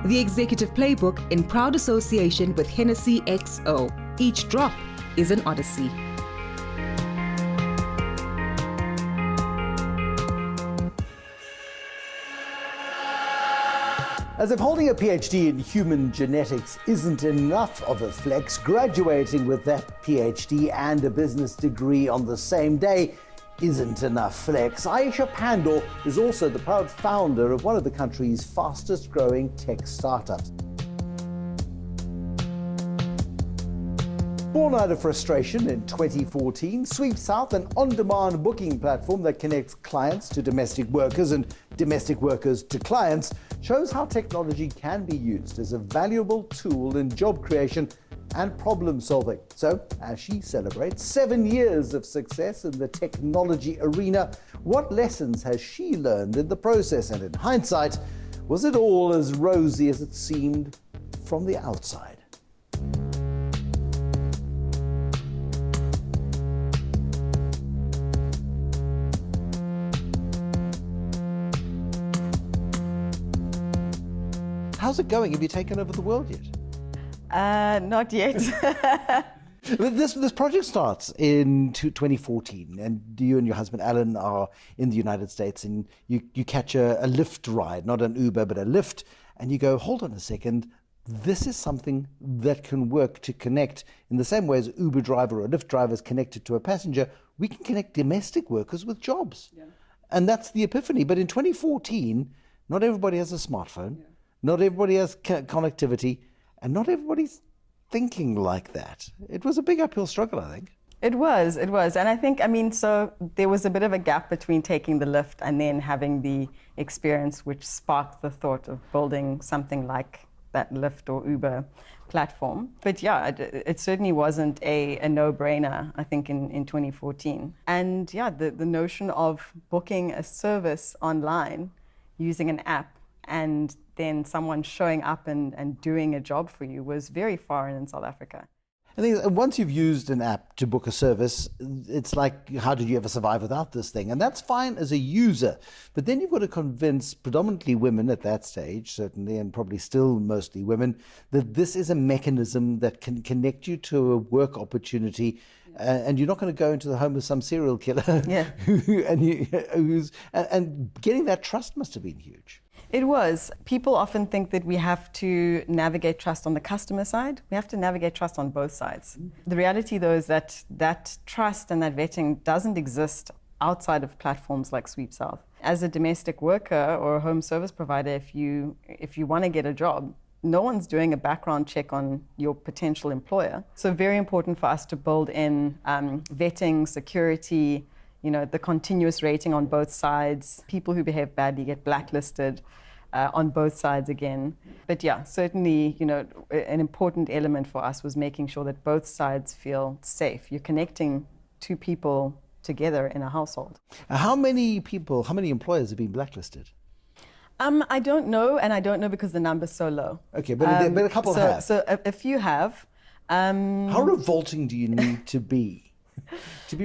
The Executive Playbook in proud association with Hennessy XO. Each drop is an odyssey. As if holding a PhD in human genetics isn't enough of a flex, graduating with that PhD and a business degree on the same day isn't enough flex. Aisha Pandor is also the proud founder of one of the country's fastest growing tech startups. Born out of frustration in 2014, SweepSouth, an on-demand booking platform that connects clients to domestic workers and domestic workers to clients, shows how technology can be used as a valuable tool in job creation and problem solving. So, as she celebrates 7 years of success in the technology arena, what lessons has she learned in the process? And in hindsight, was it all as rosy as it seemed from the outside? How's it going? Have you taken over the world yet? Not yet. This project starts in 2014, and you and your husband Alan are in the United States, and you catch a Lyft ride, not an Uber, but a Lyft, and you go, hold on a second, this is something that can work to connect in the same way as Uber driver or Lyft driver is connected to a passenger. We can connect domestic workers with jobs. Yeah. And that's the epiphany. But in 2014, not everybody has a smartphone. Yeah. Not everybody has connectivity, and not everybody's thinking like that. It was a big uphill struggle, I think. It was. And I think, so there was a bit of a gap between taking the Lyft and then having the experience which sparked the thought of building something like that Lyft or Uber platform. But yeah, it certainly wasn't a no-brainer, I think, in 2014. And yeah, the notion of booking a service online using an app and then someone showing up and doing a job for you was very foreign in South Africa. I think once you've used an app to book a service, it's like, how did you ever survive without this thing? And that's fine as a user. But then you've got to convince predominantly women at that stage, certainly, and probably still mostly women, that this is a mechanism that can connect you to a work opportunity. And you're not going to go into the home of some serial killer. Yeah. and getting that trust must have been huge. It was. People often think that we have to navigate trust on the customer side. We have to navigate trust on both sides. The reality, though, is that trust and that vetting doesn't exist outside of platforms like SweepSouth. As a domestic worker or a home service provider, if you want to get a job, no one's doing a background check on your potential employer. So very important for us to build in vetting, security, the continuous rating on both sides. People who behave badly get blacklisted on both sides again. But yeah, certainly, an important element for us was making sure that both sides feel safe. You're connecting two people together in a household. How many employers have been blacklisted? I don't know, and I don't know because the number's so low. Okay, but a couple have. So a few have. How revolting do you need to be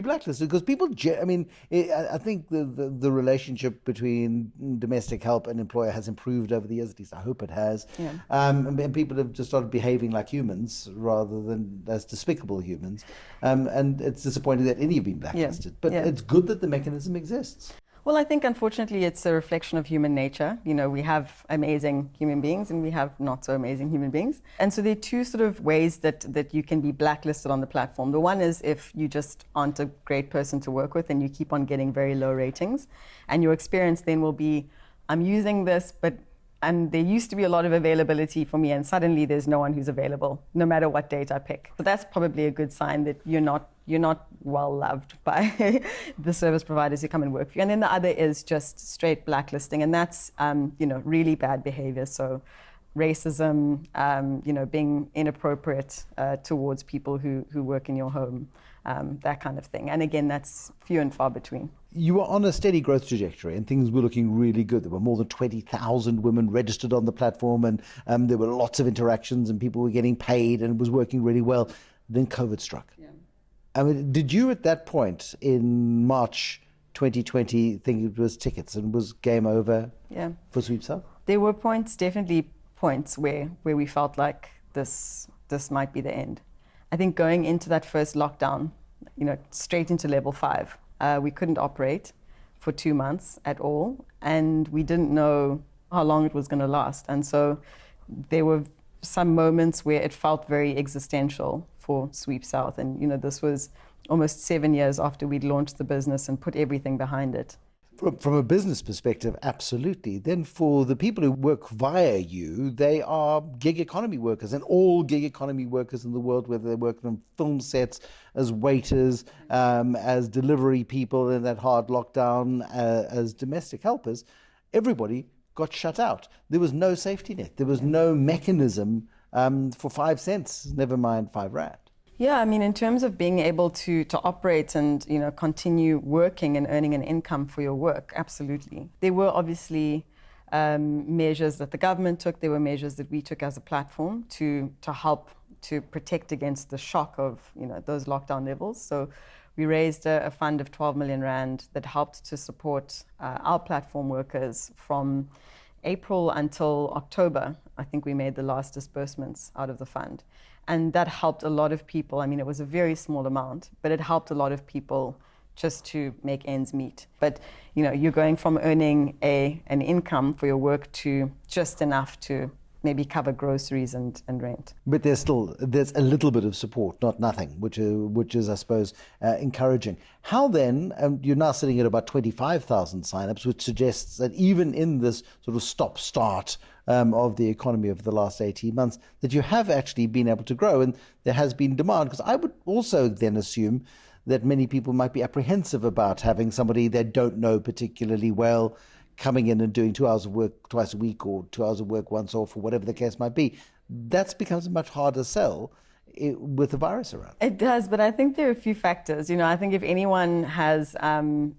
blacklisted? Because people, I think the relationship between domestic help and employer has improved over the years. At least I hope it has. Yeah. And people have just started behaving like humans rather than as despicable humans. And it's disappointing that any have been blacklisted. Yeah. But it's good that the mechanism exists. Well, I think, unfortunately, it's a reflection of human nature. We have amazing human beings and we have not so amazing human beings. And so there are two sort of ways that you can be blacklisted on the platform. The one is if you just aren't a great person to work with and you keep on getting very low ratings. And your experience then will be, I'm using this, and there used to be a lot of availability for me, and suddenly there's no one who's available, no matter what date I pick. So that's probably a good sign that you're not well loved by the service providers who come and work for you. And then the other is just straight blacklisting, and that's really bad behavior. So racism, being inappropriate towards people who work in your home, that kind of thing. And again, that's few and far between. You were on a steady growth trajectory and things were looking really good. There were more than 20,000 women registered on the platform, and there were lots of interactions and people were getting paid and it was working really well. Then COVID struck. Yeah. Did you at that point in March 2020 think it was tickets and was game over for SweepSouth? There were points definitely points where we felt like this might be the end. I think going into that first lockdown, straight into level 5, we couldn't operate for 2 months at all, and we didn't know how long it was going to last. And so there were some moments where it felt very existential for SweepSouth. And, this was almost 7 years after we'd launched the business and put everything behind it. From a business perspective, absolutely. Then for the people who work via you, they are gig economy workers, and all gig economy workers in the world, whether they're working on film sets, as waiters, as delivery people in that hard lockdown, as domestic helpers, everybody got shut out. There was no safety net. There was no mechanism for 5 cents, never mind 5 rand. Yeah, in terms of being able to operate and, continue working and earning an income for your work, absolutely. There were obviously measures that the government took. There were measures that we took as a platform to help to protect against the shock of, those lockdown levels. So we raised a fund of 12 million rand that helped to support our platform workers from April until October. I think we made the last disbursements out of the fund. And that helped a lot of people. It was a very small amount, but it helped a lot of people just to make ends meet. But, you're going from earning an income for your work to just enough to maybe cover groceries and rent. But there's a little bit of support, not nothing, which is I suppose, encouraging. How then, you're now sitting at about 25,000 signups, which suggests that even in this sort of stop-start of the economy over the last 18 months, that you have actually been able to grow, and there has been demand. Because I would also then assume that many people might be apprehensive about having somebody they don't know particularly well coming in and doing 2 hours of work twice a week, or 2 hours of work once off, or whatever the case might be. That becomes a much harder sell with the virus around. It does, but I think there are a few factors. I think if anyone has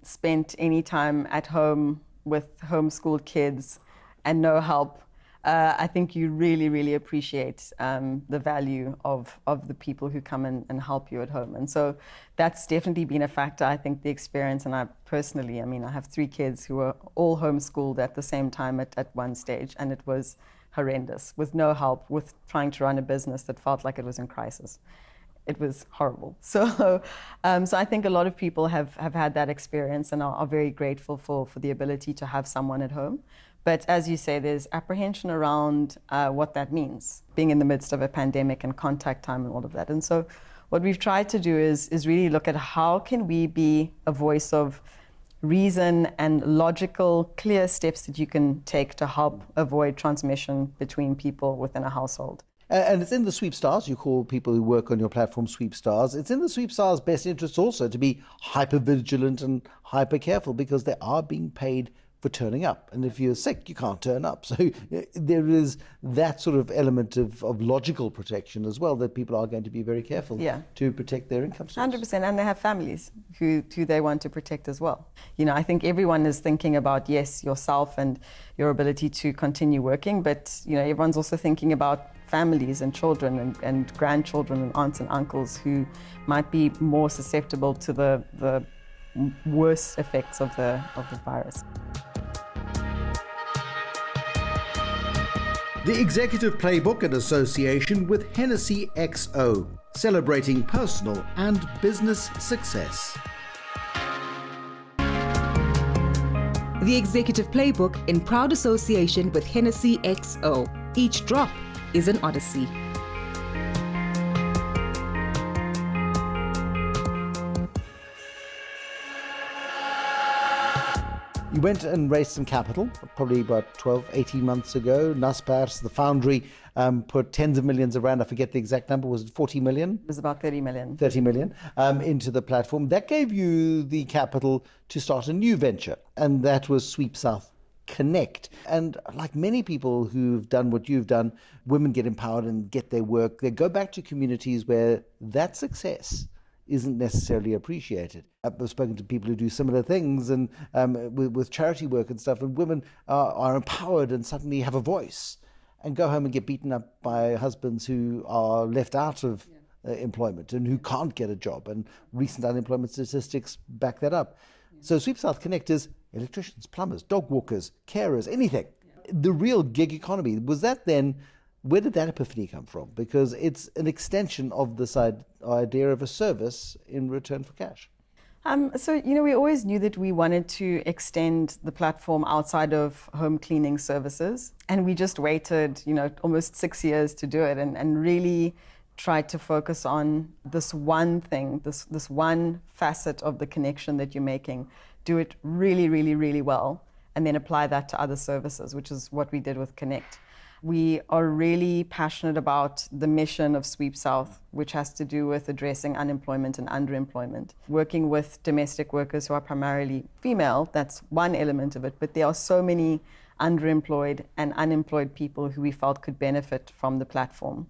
spent any time at home with homeschooled kids and no help, I think you really, really appreciate the value of the people who come in and help you at home. And so that's definitely been a factor. I think the experience, and I personally, I have 3 kids who were all homeschooled at the same time at one stage, and it was horrendous, with no help, with trying to run a business that felt like it was in crisis. It was horrible. So I think a lot of people have had that experience and are very grateful for the ability to have someone at home. But as you say, there's apprehension around what that means, being in the midst of a pandemic and contact time and all of that. And so what we've tried to do is really look at how can we be a voice of reason and logical, clear steps that you can take to help avoid transmission between people within a household. And it's in the Sweep Stars. You call people who work on your platform Sweep Stars. It's in the Sweep Stars' best interest also to be hyper vigilant and hyper careful, because they are being paid for turning up. And if you're sick, you can't turn up. So there is that sort of element of logical protection as well, that people are going to be very careful to protect their income source. 100%, and they have families who they want to protect as well. I think everyone is thinking about, yes, yourself and your ability to continue working, but everyone's also thinking about families and children and grandchildren and aunts and uncles who might be more susceptible to the worst effects of the virus. The Executive Playbook in association with Hennessy XO, celebrating personal and business success. The Executive Playbook in proud association with Hennessy XO. Each drop is an odyssey. You went and raised some capital, probably about 12, 18 months ago. Naspers, the foundry, put tens of millions of rand. I forget the exact number. Was it 40 million? It was about 30 million. 30 million into the platform. That gave you the capital to start a new venture, and that was SweepSouth Connect. And like many people who've done what you've done, women get empowered and get their work. They go back to communities where that success isn't necessarily appreciated. I've spoken to people who do similar things and with charity work and stuff, and women are empowered and suddenly have a voice and go home and get beaten up by husbands who are left out of employment and who can't get a job. And recent unemployment statistics back that up. So SweepSouth Connect is electricians, plumbers, dog walkers, carers, anything. the real gig economy, was that then, where did that epiphany come from? Because it's an extension of this idea of a service in return for cash. We always knew that we wanted to extend the platform outside of home cleaning services. And we just waited, almost 6 years to do it and really tried to focus on this one thing, this one facet of the connection that you're making, do it really, really, really well, and then apply that to other services, which is what we did with Connect. We are really passionate about the mission of SweepSouth, which has to do with addressing unemployment and underemployment. Working with domestic workers who are primarily female, that's one element of it, but there are so many underemployed and unemployed people who we felt could benefit from the platform.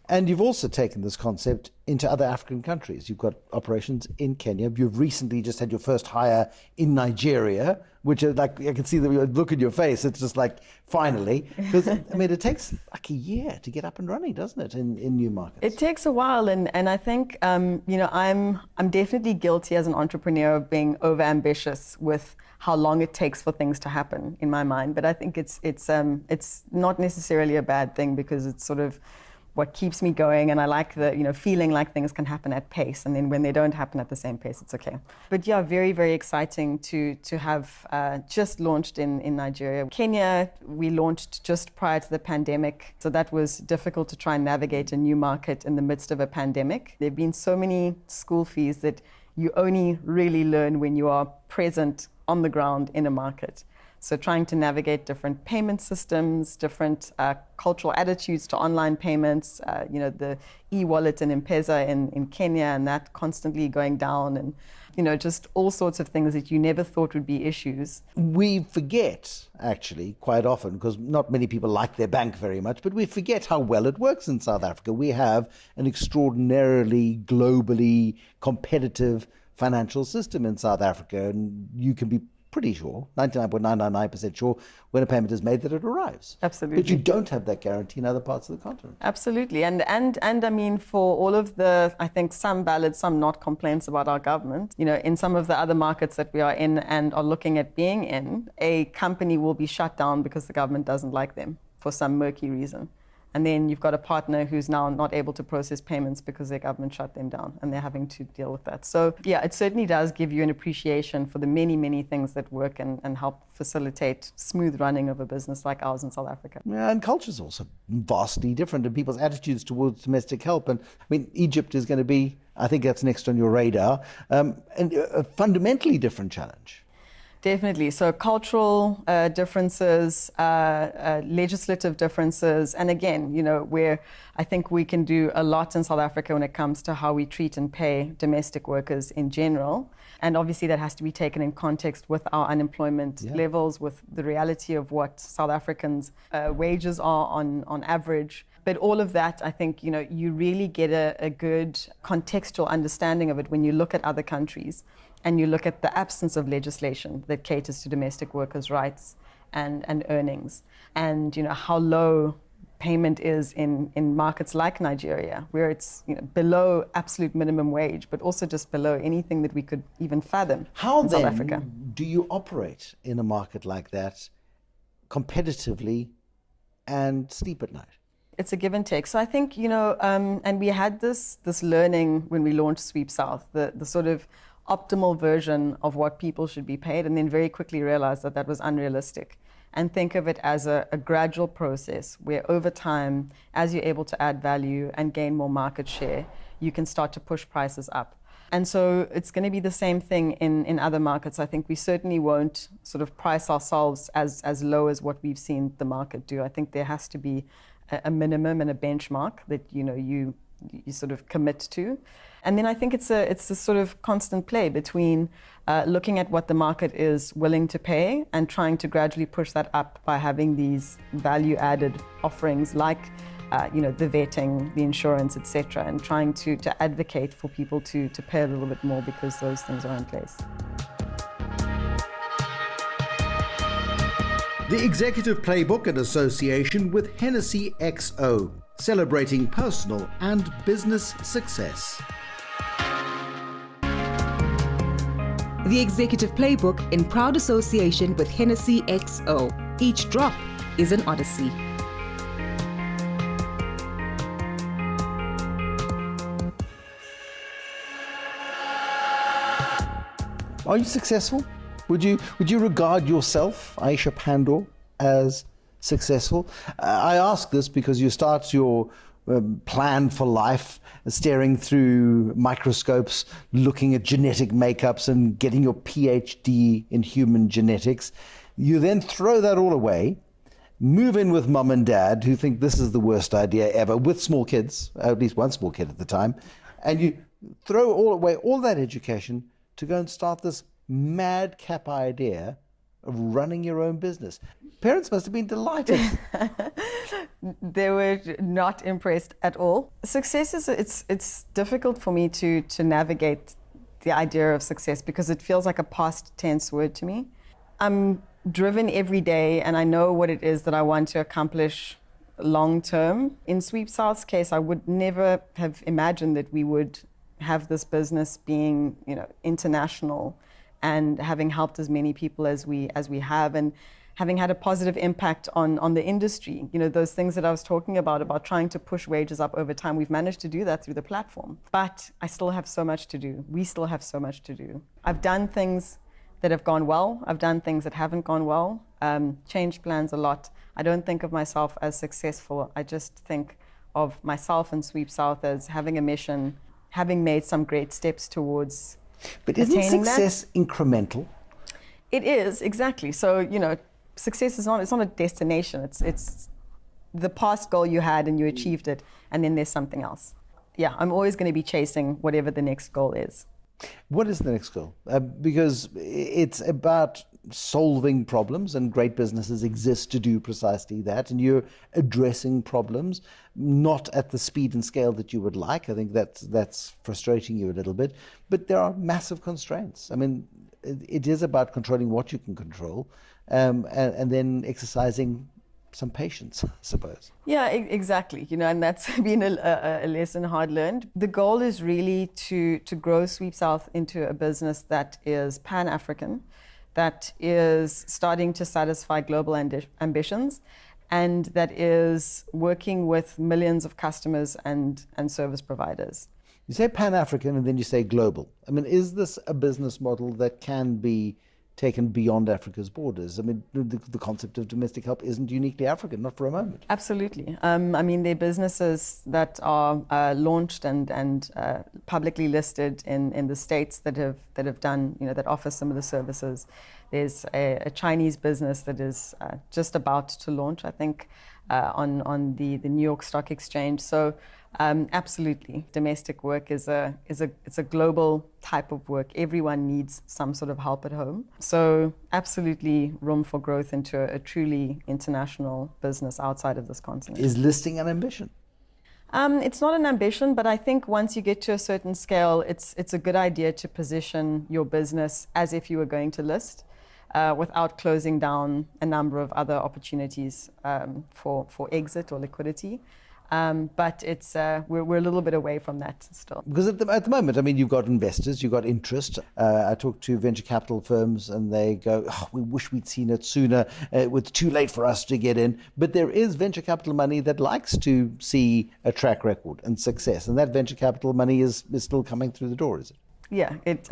And you've also taken this concept into other African countries. You've got operations in Kenya. You've recently just had your first hire in Nigeria, which is like, I can see the look in your face. It's just like, finally. Because, it takes like a year to get up and running, doesn't it, in new markets? It takes a while. And I think, I'm definitely guilty as an entrepreneur of being overambitious with how long it takes for things to happen in my mind. But I think it's not necessarily a bad thing, because it's sort of what keeps me going, and I like the feeling like things can happen at pace, and then when they don't happen at the same pace, it's okay. But yeah, very, very exciting to have just launched in Nigeria. Kenya, we launched just prior to the pandemic, so that was difficult to try and navigate a new market in the midst of a pandemic. There have been so many school fees that you only really learn when you are present on the ground in a market. So trying to navigate different payment systems, different cultural attitudes to online payments, the e-wallet and M-Pesa in Kenya, and that constantly going down, and just all sorts of things that you never thought would be issues. We forget, actually, quite often, because not many people like their bank very much, but we forget how well it works in South Africa. We have an extraordinarily globally competitive financial system in South Africa, and you can be pretty sure, 99.999% sure, when a payment is made that it arrives. Absolutely. But you don't have that guarantee in other parts of the continent. Absolutely. And I mean, for all of the, I think, some valid, some not complaints about our government, in some of the other markets that we are in and are looking at being in, a company will be shut down because the government doesn't like them for some murky reason. And then you've got a partner who's now not able to process payments because their government shut them down, and they're having to deal with that. So yeah, it certainly does give you an appreciation for the many, many things that work and help facilitate smooth running of a business like ours in South Africa. Yeah, and culture's also vastly different, and people's attitudes towards domestic help. And Egypt is going to be, I think that's next on your radar, and a fundamentally different challenge. Definitely. So cultural differences, legislative differences, and again, where I think we can do a lot in South Africa when it comes to how we treat and pay domestic workers in general. And obviously that has to be taken in context with our unemployment levels, with the reality of what South Africans' wages are on average. But all of that, I think, you really get a good contextual understanding of it when you look at other countries and you look at the absence of legislation that caters to domestic workers' rights and earnings, and how low payment is in markets like Nigeria, where it's below absolute minimum wage, but also just below anything that we could even fathom in South Africa. How then do you operate in a market like that competitively and sleep at night? It's a give and take. So I think, and we had this learning when we launched SweepSouth, the sort of optimal version of what people should be paid, and then very quickly realized that was unrealistic. And think of it as a gradual process where over time, as you're able to add value and gain more market share, you can start to push prices up. And so it's going to be the same thing in other markets. I think we certainly won't sort of price ourselves as low as what we've seen the market do. I think there has to be a minimum and a benchmark that you sort of commit to. And then I think it's a sort of constant play between looking at what the market is willing to pay and trying to gradually push that up by having these value-added offerings like the vetting, the insurance, etc., and trying to advocate for people to pay a little bit more because those things are in place. The Executive Playbook in association with Hennessy XO, celebrating personal and business success. The Executive Playbook in proud association with Hennessy XO. Each drop is an odyssey. Are you successful? Would you regard yourself, Aisha Pandor, as successful? I ask this because you start your plan for life staring through microscopes, looking at genetic makeups and getting your PhD in human genetics. You then throw that all away, move in with mum and dad who think this is the worst idea ever, with small kids, at least one small kid at the time, and you throw away all that education to go and start this madcap idea of running your own business. Parents must have been delighted. They were not impressed at all. Success is, it's difficult for me to navigate the idea of success because it feels like a past tense word to me. I'm driven every day and I know what it is that I want to accomplish long term. In SweepSouth's case, I would never have imagined that we would have this business being, international and having helped as many people as we have, and having had a positive impact on the industry. Those things that I was talking about trying to push wages up over time, we've managed to do that through the platform. But I still have so much to do. We still have so much to do. I've done things that have gone well. I've done things that haven't gone well. Changed plans a lot. I don't think of myself as successful. I just think of myself and SweepSouth as having a mission, having made some great steps towards But isn't attaining success that. incremental? It is, exactly. So, success is it's not a destination. It's the past goal you had and you achieved it, and then there's something else. Yeah, I'm always going to be chasing whatever the next goal is. What is the next goal? Because it's about solving problems, and great businesses exist to do precisely that, and you're addressing problems, not at the speed and scale that you would like. I think that's frustrating you a little bit, but there are massive constraints. I mean, it is about controlling what you can control, and then exercising some patience, I suppose. Yeah, exactly. And that's been a lesson hard learned. The goal is really to grow SweepSouth into a business that is Pan-African, that is starting to satisfy global ambitions, and that is working with millions of customers and service providers. You say Pan-African and then you say global. I mean, is this a business model that can be taken beyond Africa's borders? I mean, the concept of domestic help isn't uniquely African, not for a moment. Absolutely. There are businesses that are launched and publicly listed in the States that have done, that offer some of the services. There's a Chinese business that is just about to launch, I think, on the New York Stock Exchange. So absolutely, domestic work is a global type of work. Everyone needs some sort of help at home. So absolutely room for growth into a truly international business outside of this continent. Is listing an ambition? It's not an ambition, but I think once you get to a certain scale, it's a good idea to position your business as if you were going to list, without closing down a number of other opportunities for exit or liquidity. But we're a little bit away from that still. Because at the moment, I mean, you've got investors, you've got interest. I talk to venture capital firms and they go, we wish we'd seen it sooner. It was too late for us to get in. But there is venture capital money that likes to see a track record and success. And that venture capital money is still coming through the door, is it? Yeah, it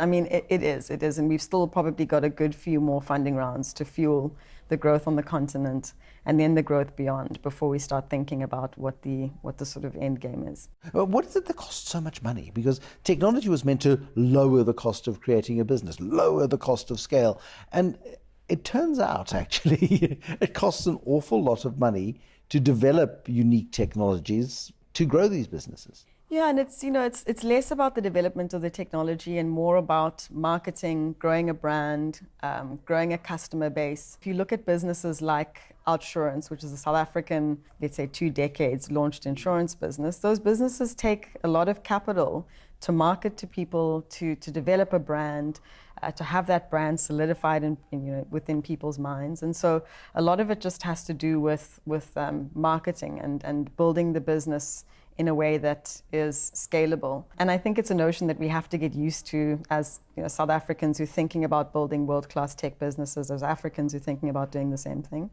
is. And we've still probably got a good few more funding rounds to fuel the growth on the continent and then the growth beyond before we start thinking about what the sort of end game is. What is it that costs so much money? Because technology was meant to lower the cost of creating a business, lower the cost of scale. And it turns out, actually, it costs an awful lot of money to develop unique technologies to grow these businesses. Yeah, and it's less about the development of the technology and more about marketing, growing a brand, growing a customer base. If you look at businesses like Outsurance, which is a South African, let's say 2 decades launched insurance business, those businesses take a lot of capital to market to people, to develop a brand, to have that brand solidified within people's minds. And so a lot of it just has to do with marketing and building the business in a way that is scalable. And I think it's a notion that we have to get used to as South Africans who are thinking about building world-class tech businesses, as Africans who are thinking about doing the same thing.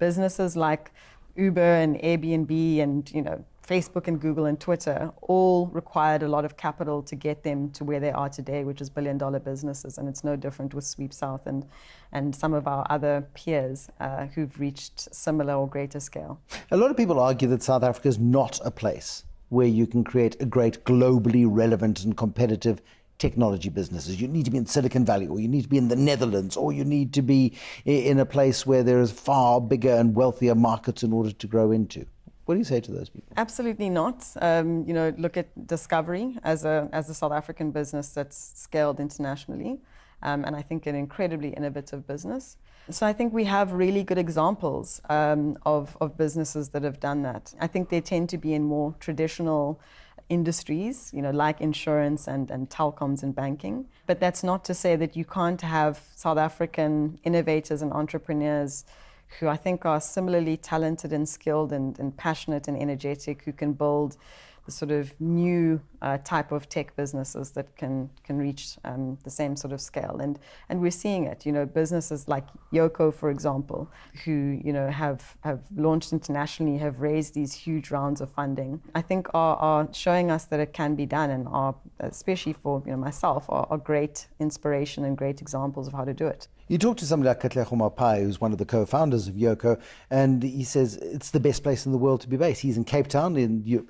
businesses like Uber and Airbnb and, Facebook and Google and Twitter all required a lot of capital to get them to where they are today, which is billion-dollar businesses. And it's no different with SweepSouth and some of our other peers who've reached similar or greater scale. A lot of people argue that South Africa is not a place where you can create a great globally relevant and competitive technology businesses. You need to be in Silicon Valley, or you need to be in the Netherlands, or you need to be in a place where there is far bigger and wealthier markets in order to grow into. What do you say to those people? Absolutely not. Look at Discovery as a South African business that's scaled internationally, and I think an incredibly innovative business. So I think we have really good examples of businesses that have done that. I think they tend to be in more traditional industries, like insurance and telecoms and banking. But that's not to say that you can't have South African innovators and entrepreneurs who I think are similarly talented and skilled and passionate and energetic, who can build the sort of new type of tech businesses that can reach the same sort of scale. And we're seeing it, businesses like Yoko, for example, who, have launched internationally, have raised these huge rounds of funding, I think are showing us that it can be done, and are, especially for myself, are great inspiration and great examples of how to do it. You talk to somebody like Katlego Mapai, who's one of the co-founders of Yoko, and he says it's the best place in the world to be based. He's in Cape Town,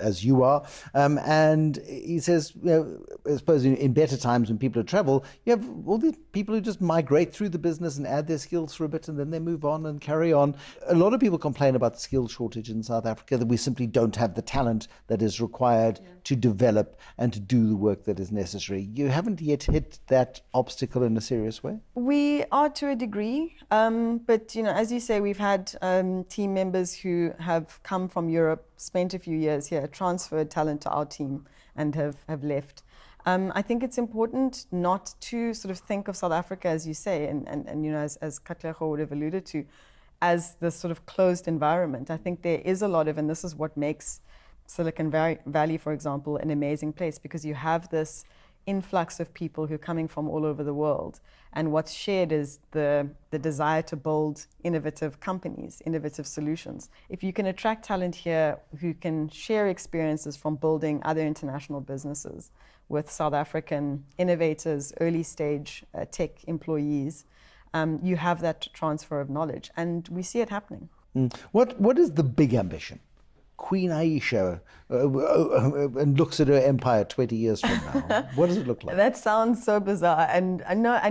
as you are, and he says, I suppose in better times when people travel, you have all these people who just migrate through the business and add their skills for a bit, and then they move on and carry on. A lot of people complain about the skills shortage in South Africa, that we simply don't have the talent that is required to develop and to do the work that is necessary. You haven't yet hit that obstacle in a serious way? We are to a degree, but as you say, we've had team members who have come from Europe, spent a few years here, transferred talent to our team, and have left. I think it's important not to sort of think of South Africa, as you say, and as Katlego would have alluded to, as this sort of closed environment. I think there is a lot of, and this is what makes Silicon Valley, for example, an amazing place, because you have this influx of people who are coming from all over the world, and what's shared is the desire to build innovative companies, innovative solutions. If you can attract talent here who can share experiences from building other international businesses with South African innovators, early stage tech employees, you have that transfer of knowledge, and we see it happening. What is the big ambition? Queen Aisha and looks at her empire 20 years from now. What does it look like? That sounds so bizarre, and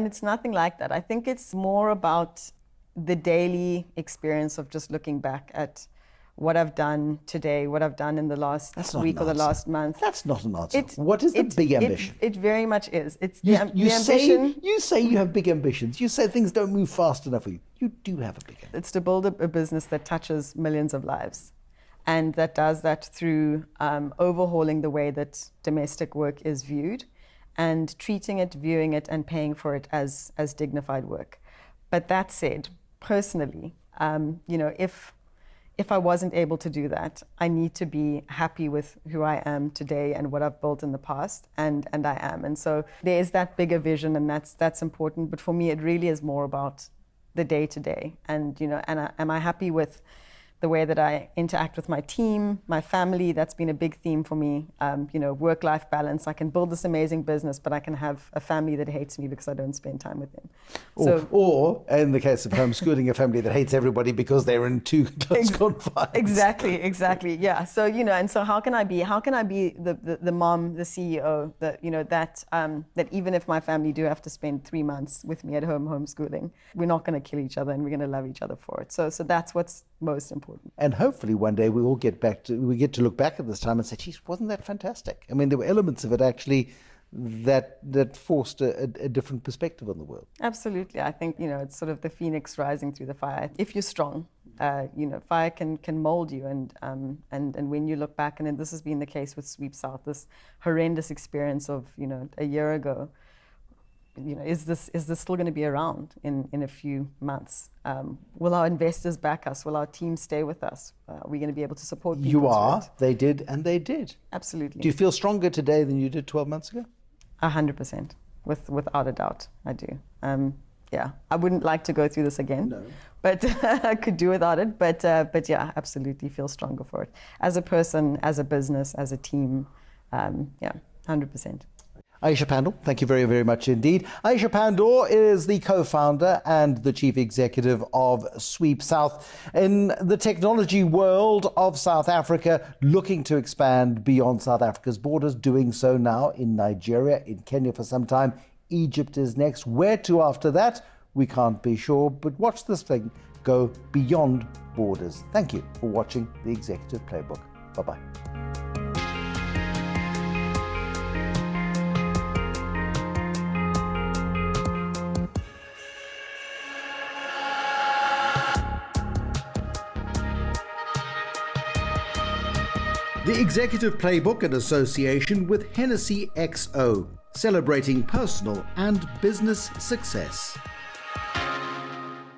it's nothing like that. I think it's more about the daily experience of just looking back at what I've done today, what I've done in the last week or the last month. That's not an answer. What is the big ambition? It very much is. It's the ambition. You say you have big ambitions. You say things don't move fast enough for you. You do have a big ambition. It's to build a business that touches millions of lives. And that does that through overhauling the way that domestic work is viewed, and treating it, viewing it, and paying for it as dignified work. But that said, personally, if I wasn't able to do that, I need to be happy with who I am today and what I've built in the past, and I am. And so there is that bigger vision, and that's important. But for me, it really is more about the day to day. And am I happy with the way that I interact with my team, my family? That's been a big theme for me. Work-life balance. I can build this amazing business, but I can have a family that hates me because I don't spend time with them. Or in the case of homeschooling, a family that hates everybody because they're in too close confines. Exactly. Yeah. So and so how can I be the mom, the CEO, that even if my family do have to spend 3 months with me at home homeschooling, we're not going to kill each other, and we're going to love each other for it. So that's what's most important. And hopefully one day we get to look back at this time and say, geez, wasn't that fantastic? I mean, there were elements of it actually that forced a different perspective on the world. Absolutely. I think, it's sort of the phoenix rising through the fire. If you're strong, fire can mold you. And when you look back, and this has been the case with SweepSouth, this horrendous experience of, a year ago, is this still going to be around in a few months? Will our investors back us? Will our team stay with us? Are we going to be able to support people? You are. They did, and they did. Absolutely. Do you feel stronger today than you did 12 months ago? 100%, without a doubt, I do. I wouldn't like to go through this again. No. but I could do without it. But yeah, absolutely feel stronger for it. As a person, as a business, as a team, yeah, 100%. Aisha Pandor, thank you very, very much indeed. Aisha Pandor is the co-founder and the chief executive of SweepSouth. In the technology world of South Africa, looking to expand beyond South Africa's borders, doing so now in Nigeria, in Kenya for some time. Egypt is next. Where to after that? We can't be sure, but watch this thing go beyond borders. Thank you for watching The Executive Playbook. Bye-bye. The Executive Playbook in association with Hennessy XO, celebrating personal and business success.